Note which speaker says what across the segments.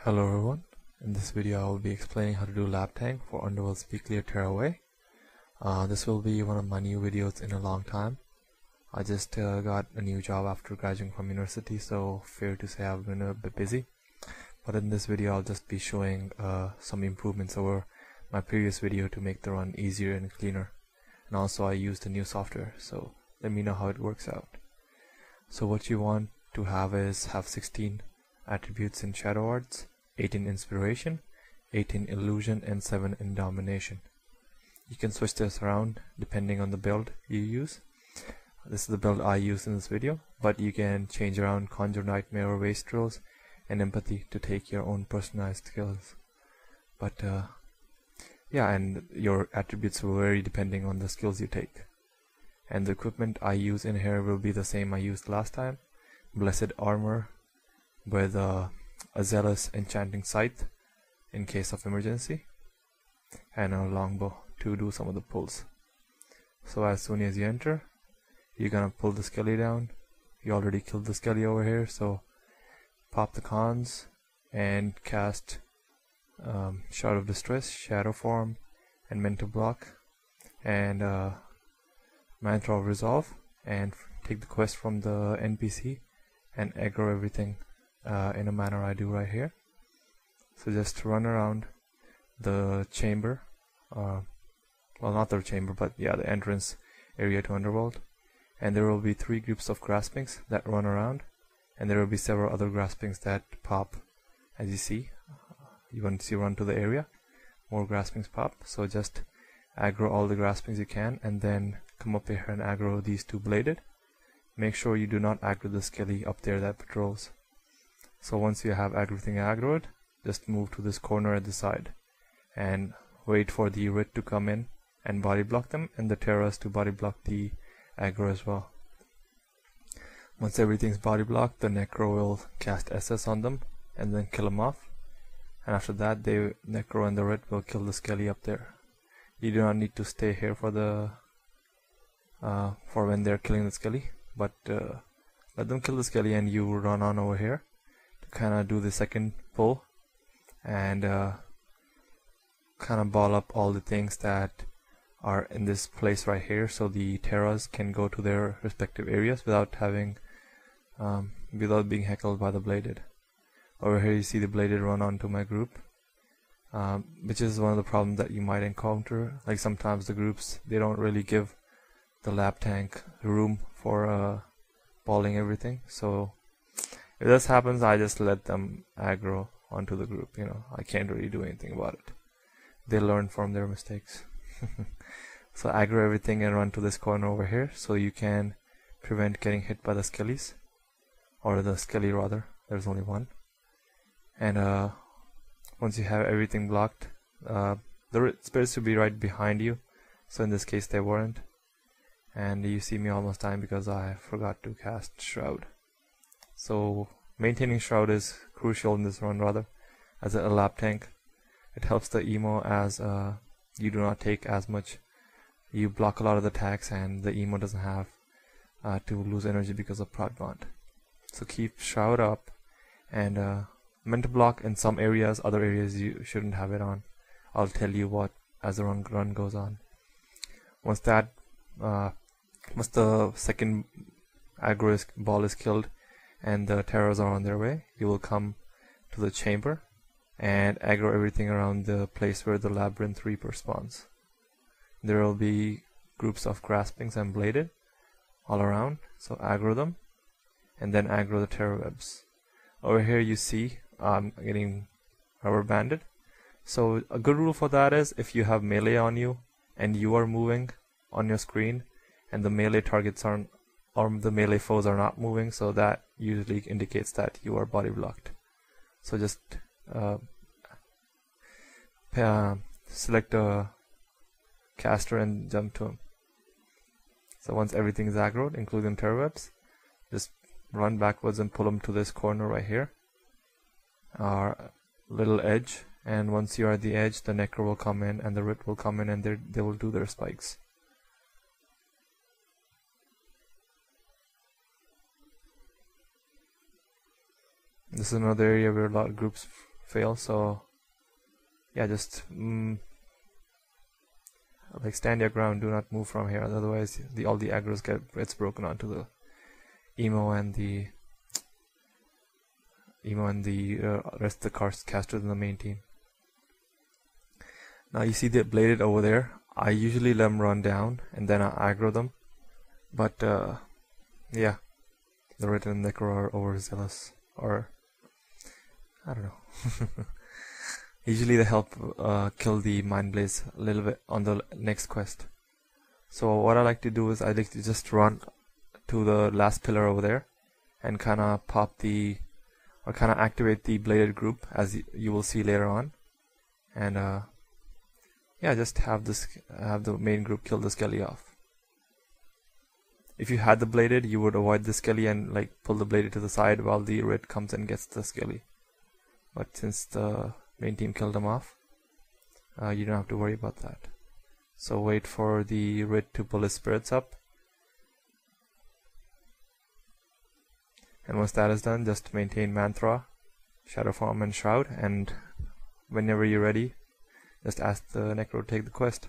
Speaker 1: Hello everyone, in this video I will be explaining how to do lab tank for Underworld's weekly a tearaway. This will be one of my new videos in a long time. I just got a new job after graduating from university, so fair to say I've been a bit busy. But in this video I'll just be showing some improvements over my previous video to make the run easier and cleaner. And also I used a new software, so let me know how it works out. So what you want to have is 16 attributes in Shadow Arts, 8 in Inspiration, 8 in Illusion, and 7 in Domination. You can switch this around depending on the build you use. This is the build I use in this video, but you can change around Conjure, Nightmare, or Wastrels, and Empathy to take your own personalized skills. But yeah, and your attributes will vary depending on the skills you take. And the equipment I use in here will be the same I used last time. Blessed Armor with a Zealous Enchanting Scythe in case of emergency, and a longbow to do some of the pulls. So as soon as you enter, you're gonna pull the skelly down. You already killed the skelly over here, so pop the cons and cast Shout of Distress, Shadow Form, and Mental Block, and Mantra of Resolve, and take the quest from the NPC and aggro everything in a manner I do right here. So just run around the chamber, well, not the chamber, but yeah, the entrance area to Underworld, and there will be 3 groups of graspings that run around, and there will be several other graspings that pop. As you see, once you run to the area, more graspings pop. So just aggro all the graspings you can, and then come up here and aggro these 2 bladed. Make sure you do not aggro the skelly up there that patrols. So once you have everything aggroed, just move to this corner at the side and wait for the Writ to come in and body block them, and the Terras to body block the aggro as well. Once everything's body blocked, the Necro will cast SS on them and then kill them off. And after that, the Necro and the Writ will kill the skelly up there. You do not need to stay here for the for when they're killing the skelly, but let them kill the skelly and you run on over here to kind of do the second pull and kind of ball up all the things that are in this place right here, so the Terras can go to their respective areas without having without being heckled by the bladed. Over here you see the bladed run onto my group, which is one of the problems that you might encounter. Like sometimes the groups, they don't really give the lab tank room for balling everything. So if this happens, I just let them aggro onto the group. You know, I can't really do anything about it. They learn from their mistakes. So aggro everything and run to this corner over here, so you can prevent getting hit by the skellies, or the skelly rather. There's only one. And once you have everything blocked, the spirits will be right behind you. So in this case they weren't. And you see me almost dying because I forgot to cast Shroud. So maintaining Shroud is crucial in this run rather, as a lab tank. It helps the emo as you do not take as much. You block a lot of the attacks and the emo doesn't have to lose energy because of Prod Bond. So keep Shroud up, and Mental Block in some areas, other areas you shouldn't have it on. I'll tell you what as the run goes on. Once that once the second aggro ball is killed and the Terrors are on their way, you will come to the chamber and aggro everything around the place where the Labyrinth Reaper spawns. There will be groups of graspings and bladed all around, so aggro them and then aggro the terror webs. Over here you see I'm getting rubber banded. So a good rule for that is if you have melee on you and you are moving on your screen and the melee targets aren't, or the melee foes are not moving, so that usually indicates that you are body blocked. So just select a caster and jump to him. So once everything is aggroed, including terror webs, just run backwards and pull them to this corner right here, our little edge. And once you are at the edge, the Necro will come in and the Writ will come in, and they will do their spikes. This is another area where a lot of groups fail. So yeah, just like stand your ground, do not move from here, otherwise all the aggros gets broken onto the emo and the rest of the cards casters in the main team. Now you see the bladed over there. I usually let them run down and then I aggro them, but yeah, the Rit and Necro are overzealous, or I don't know. Usually they help kill the Mind Blaze a little bit on the next quest. So what I like to do is I like to just run to the last pillar over there and kind of pop the, or kind of activate the bladed group, as you will see later on, and yeah, just have the main group kill the Skelly off. If you had the bladed, you would avoid the Skelly and like pull the bladed to the side while the Rit comes and gets the Skelly. But since the main team killed them off, you don't have to worry about that. So wait for the Rit to pull his spirits up, and once that is done, just maintain Mantra, Shadow Form, and Shroud, and whenever you're ready, just ask the Necro to take the quest.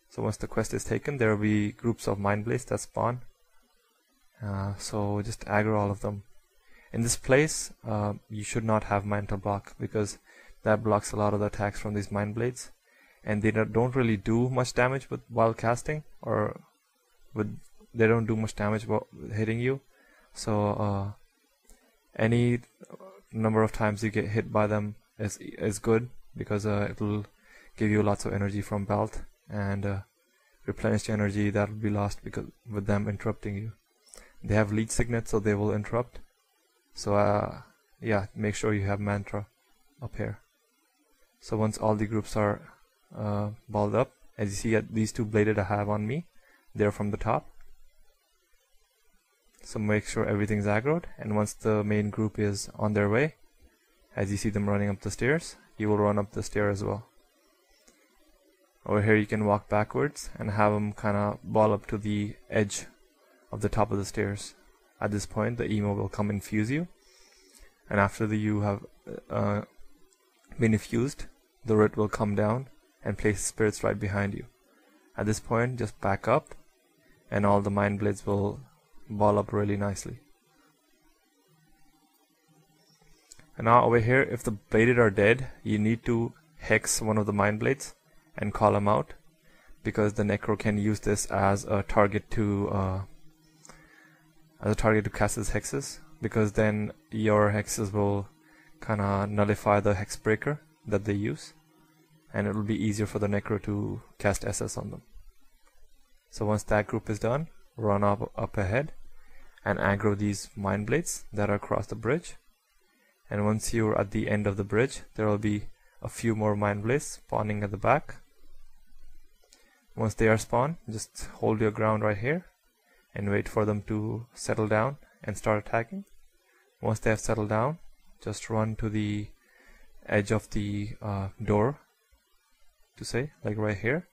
Speaker 1: So once the quest is taken, there will be groups of Mind Blaze that spawn. So just aggro all of them. In this place, you should not have Mantle Block, because that blocks a lot of the attacks from these Mind Blades, and they don't really do much damage while casting, or they don't do much damage while hitting you. So any number of times you get hit by them is good, because it will give you lots of energy from belt and replenish the energy that will be lost because with them interrupting you. They have leech signet, so they will interrupt. So yeah, make sure you have Mantra up here. So once all the groups are balled up, as you see, these two bladed I have on me, they're from the top. So make sure everything's aggroed, and once the main group is on their way, as you see them running up the stairs, you will run up the stair as well. Over here you can walk backwards and have them kind of ball up to the edge of the top of the stairs. At this point, the emo will come and fuse you, and after you have been infused, the Rit will come down and place spirits right behind you. At this point, just back up, and all the Mind Blades will ball up really nicely. And now over here, if the bladed are dead, you need to hex one of the Mind Blades and call them out, because the Necro can use this as a target to cast his hexes, because then your hexes will kind of nullify the hex breaker that they use, and it will be easier for the Necro to cast SS on them. So once that group is done, run up ahead and aggro these Mind Blades that are across the bridge. And once you're at the end of the bridge, there will be a few more Mind Blades spawning at the back. Once they are spawned, just hold your ground right here and wait for them to settle down and start attacking. Once they have settled down, just run to the edge of the door, to say, like right here.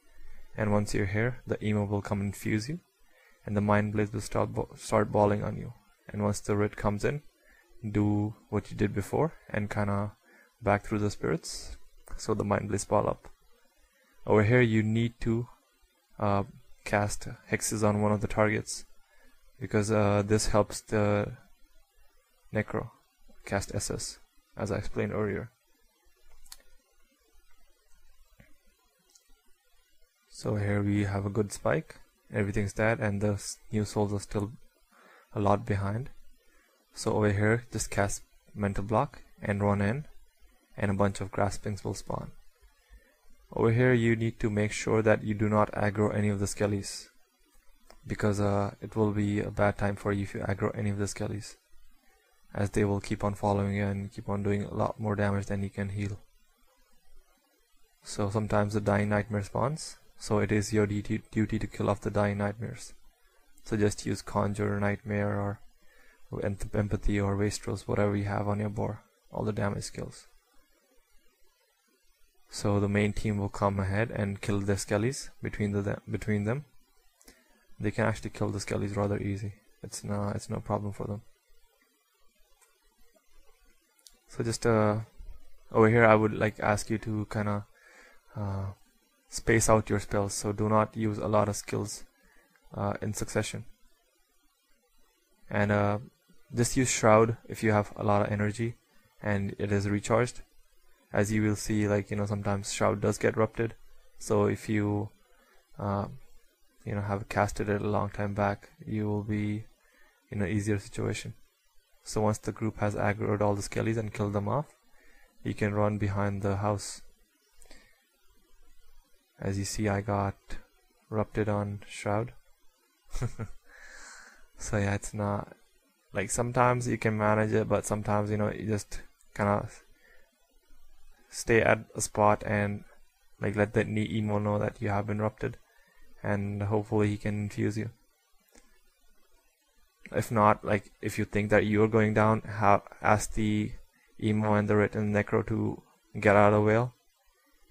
Speaker 1: And once you're here, the emo will come and fuse you, and the Mind Blades will start balling on you. And once the Rit comes in, do what you did before and kind of back through the spirits, so the Mind Blades ball up. Over here you need to cast hexes on one of the targets, because this helps the Necro cast SS, as I explained earlier. So here we have a good spike, everything's dead, and the new souls are still a lot behind. So over here, just cast Mental Block and run in, and a bunch of Graspings will spawn. Over here you need to make sure that you do not aggro any of the Skellies, because it will be a bad time for you if you aggro any of the Skellies, as they will keep on following you and keep on doing a lot more damage than you can heal. So sometimes the Dying Nightmare spawns, so it is your duty to kill off the Dying Nightmares. So just use Conjure, Nightmare, or Empathy, or Wastrels, whatever you have on your board, all the damage skills. So the main team will come ahead and kill the Skellies between them. They can actually kill the Skellies rather easy. It's no problem for them. So just over here I would like ask you to kind of space out your spells, so do not use a lot of skills in succession, and just use Shroud if you have a lot of energy and it is recharged. As you will see, like, you know, sometimes Shroud does get erupted, so if you you know, have casted it a long time back, you will be in an easier situation. So once the group has aggroed all the skellies and killed them off, you can run behind the house. As you see, I got erupted on Shroud. So yeah, it's not like, sometimes you can manage it, but sometimes, you know, you just kind of stay at a spot and like let the emo know that you have been erupted, and hopefully he can infuse you. If not, like, if you think that you're going down, ask the emo and the ret and necro to get out of the whale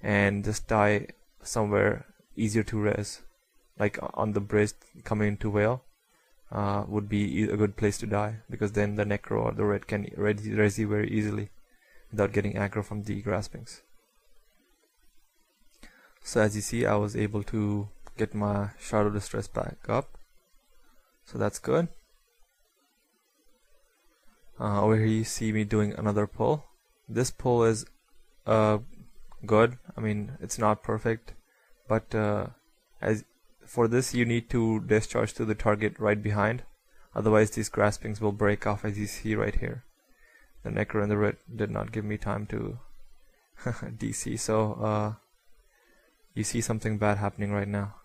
Speaker 1: and just die somewhere easier to res, like on the bridge coming into whale would be a good place to die, because then the necro or the ret can res you very easily without getting aggro from the graspings. So as you see, I was able to get my Shadow Distress back up, so that's good. Over here you see me doing another pull. This pull is good. I mean, it's not perfect, but as for this you need to discharge to the target right behind, otherwise these graspings will break off, as you see right here. The necro and the red did not give me time to DC, so you see something bad happening right now.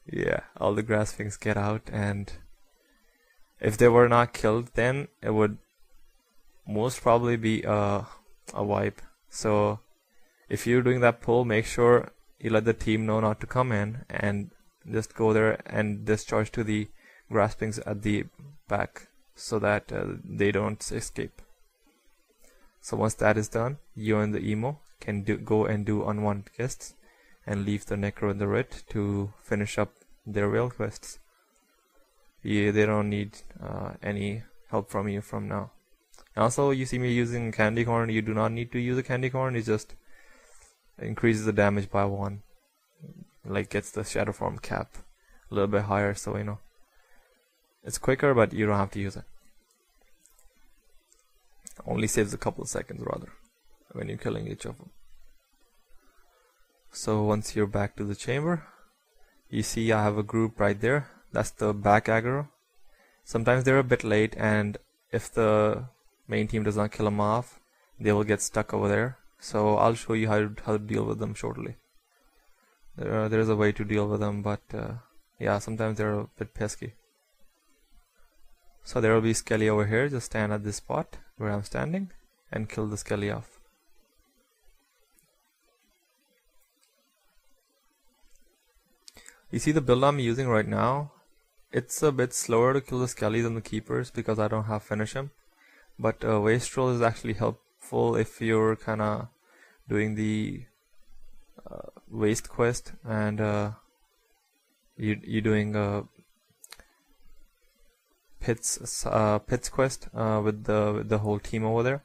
Speaker 1: Yeah, all the graspings get out, and if they were not killed, then it would most probably be a wipe. So if you're doing that pull, make sure you let the team know not to come in, and just go there and discharge to the graspings at the back, so that they don't escape. So once that is done, you and the emo can go and do unwanted quests, and leave the necro and the ret to finish up their whale quests. Yeah, they don't need any help from you from now. And also, you see me using candy corn. You do not need to use a candy corn. It just increases the damage by 1, like gets the shadow form cap a little bit higher, so you know it's quicker, but you don't have to use it. Only saves a couple of seconds rather when you're killing each of them. So once you're back to the chamber, you see I have a group right there. That's the back aggro. Sometimes they're a bit late, and if the main team does not kill them off, they will get stuck over there. So I'll show you how to deal with them shortly. There's a way to deal with them, but yeah, sometimes they're a bit pesky. So there will be Skelly over here. Just stand at this spot where I'm standing and kill the Skelly off. You see the build I'm using right now, it's a bit slower to kill the Skellies than the Keepers because I don't have finish him. But Wastrel is actually helpful if you're kinda doing the waste quest, and you're doing pits quest with the whole team over there.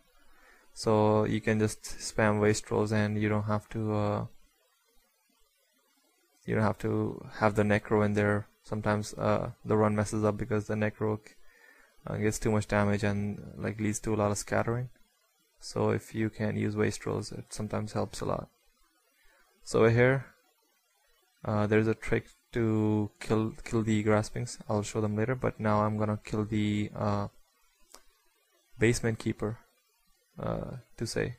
Speaker 1: So you can just spam Wastrels, and you don't have to have the necro in there. Sometimes the run messes up because the necro gets too much damage and like leads to a lot of scattering. So if you can use Wastrels, it sometimes helps a lot. So here there's a trick to kill the graspings. I'll show them later, but now I'm gonna kill the basement keeper to say.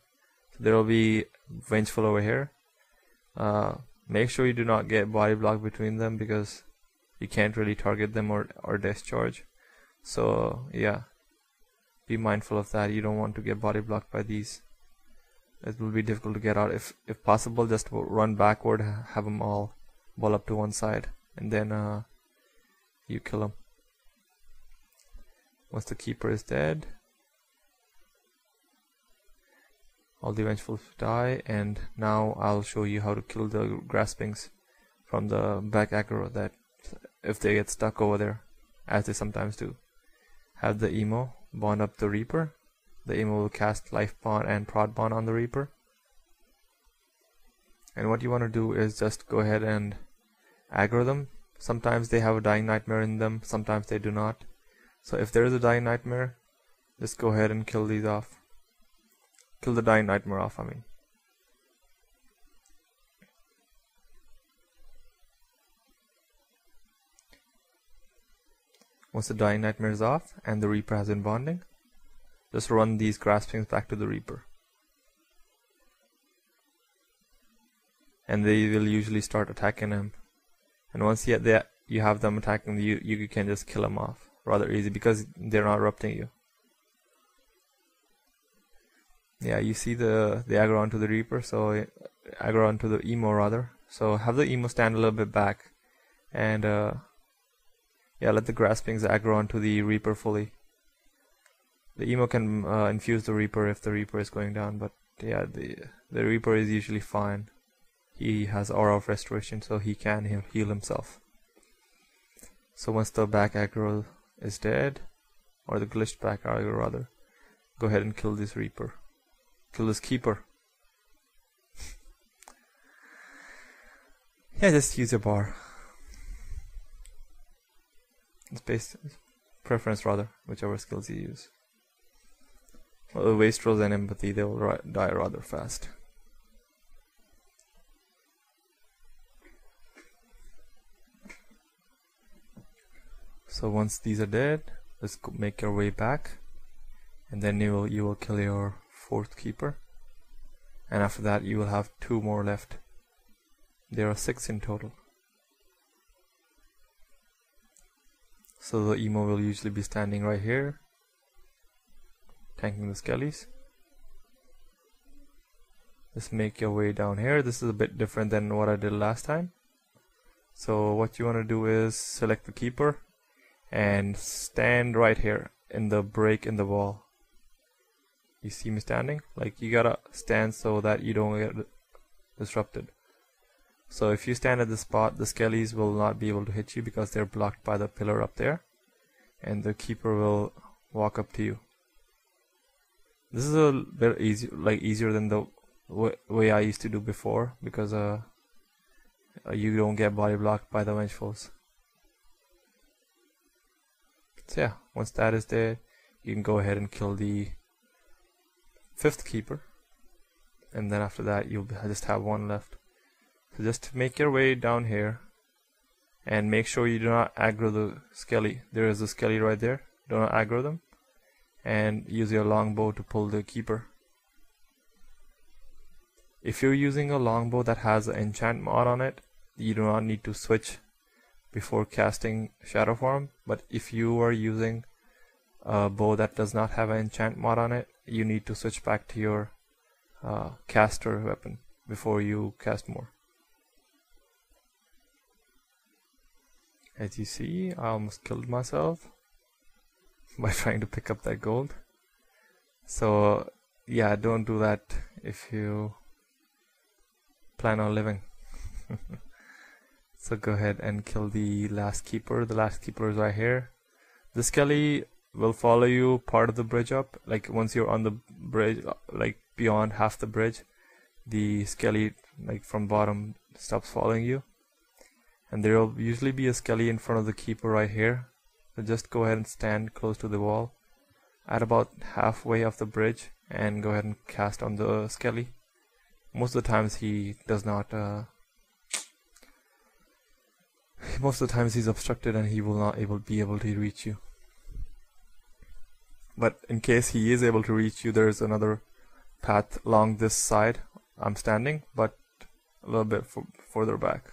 Speaker 1: So there will be vengeful over here. Make sure you do not get body block between them, because you can't really target them or discharge. So yeah, be mindful of that. You don't want to get body blocked by these. It will be difficult to get out. If possible, just run backward, have them all ball up to one side, and then you kill them. Once the keeper is dead, all the vengeful die, and now I'll show you how to kill the graspings from the back aggro, that if they get stuck over there, as they sometimes do. Have the emo bond up the Reaper, the emo will cast life bond and prod bond on the Reaper. And what you want to do is just go ahead and aggro them. Sometimes they have a Dying Nightmare in them, sometimes they do not. So if there is a Dying Nightmare, just go ahead and kill these off. Kill the Dying Nightmare off, I mean. Once the Dying Nightmare is off and the Reaper has been bonding, just run these graspings back to the Reaper. And they will usually start attacking him. And once you have them attacking you, you can just kill them off rather easy because they're not erupting you. Yeah, you see the aggro onto the Reaper, so aggro onto the emo rather. So have the emo stand a little bit back, and yeah, let the graspings aggro onto the Reaper fully. The emo can infuse the Reaper if the Reaper is going down, but yeah, the Reaper is usually fine. He has aura of restoration, so he can heal himself. So once the back aggro is dead, or the glitched back aggro rather, go ahead and kill this Reaper. Kill this Keeper. Yeah, just use your bar. It's based preference rather, whichever skills you use. Well, Wastrels and Empathy, they will die rather fast. So once these are dead, let's make your way back, and then you will kill your 4th Keeper, and after that you will have 2 more left. There are 6 in total. So the emo will usually be standing right here, tanking the skellies. Just make your way down here. This is a bit different than what I did last time. So what you want to do is select the Keeper and stand right here in the break in the wall. You see me standing? Like, you gotta stand so that you don't get disrupted. So if you stand at the spot, the skellies will not be able to hit you because they're blocked by the pillar up there, and the Keeper will walk up to you. This is a bit easier than the way I used to do before, because you don't get body blocked by the Vengefulls. So yeah, once that is there, you can go ahead and kill the 5th Keeper, and then after that you'll just have 1 left. So just make your way down here and make sure you do not aggro the skelly. There is a skelly right there. Do not aggro them, and use your longbow to pull the Keeper. If you're using a longbow that has an enchant mod on it, you do not need to switch before casting Shadow Form. But if you are using a bow that does not have an enchant mod on it, you need to switch back to your caster weapon before you cast more. As you see, I almost killed myself by trying to pick up that gold. So yeah, don't do that if you plan on living. So go ahead and kill the last Keeper. The last Keeper is right here. The skelly will follow you part of the bridge up. Like, once you're on the bridge, like beyond half the bridge, the skelly, like from bottom, stops following you. And there will usually be a skelly in front of the Keeper right here. So just go ahead and stand close to the wall at about halfway of the bridge and go ahead and cast on the skelly. Most of the times he does not most of the times he's obstructed and he will not be able to reach you. But in case he is able to reach you, there is another path along this side I'm standing, but a little bit further back.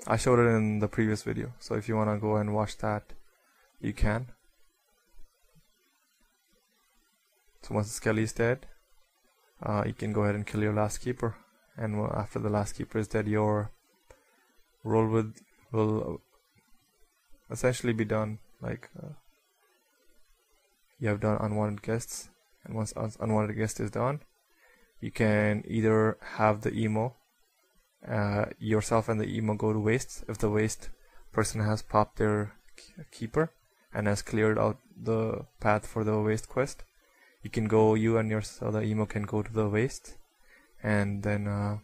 Speaker 1: I showed it in the previous video, so if you want to go and watch that, you can. So once the skelly is dead, you can go ahead and kill your last Keeper, and after the last Keeper is dead, your roll will essentially be done. Like, you have done unwanted guests, and once unwanted guest is done, you can either have the emo, yourself and the emo go to wastes if the waste person has popped their Keeper and has cleared out the path for the waste quest, you can go, you and your other emo can go to the waist, and then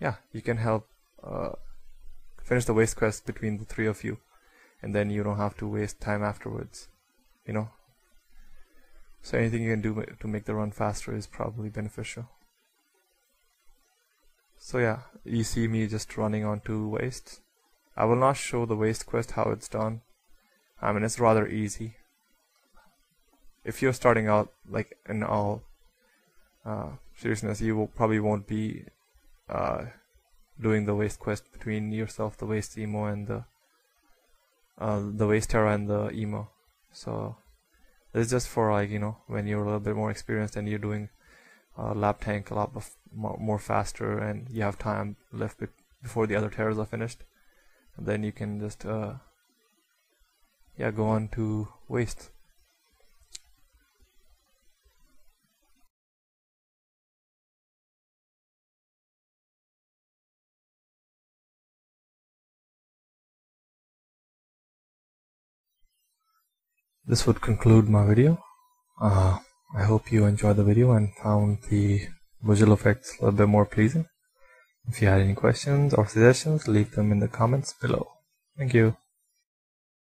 Speaker 1: yeah, you can help finish the waist quest between the three of you, and then you don't have to waste time afterwards, you know. So anything you can do to make the run faster is probably beneficial. So yeah, you see me just running on 2 wastes. I will not show the waste quest how it's done. I mean, it's rather easy. If you're starting out, like, in all seriousness, you probably won't be doing the waste quest between yourself, the waste emo, and the waste terra and the emo. So this is just for, like, you know, when you're a little bit more experienced and you're doing lap tank a lot more faster, and you have time left before the other terrors are finished, and then you can just yeah, go on to waste. This would conclude my video. I hope you enjoyed the video and found the visual effects a little bit more pleasing. If you had any questions or suggestions, leave them in the comments below. Thank you.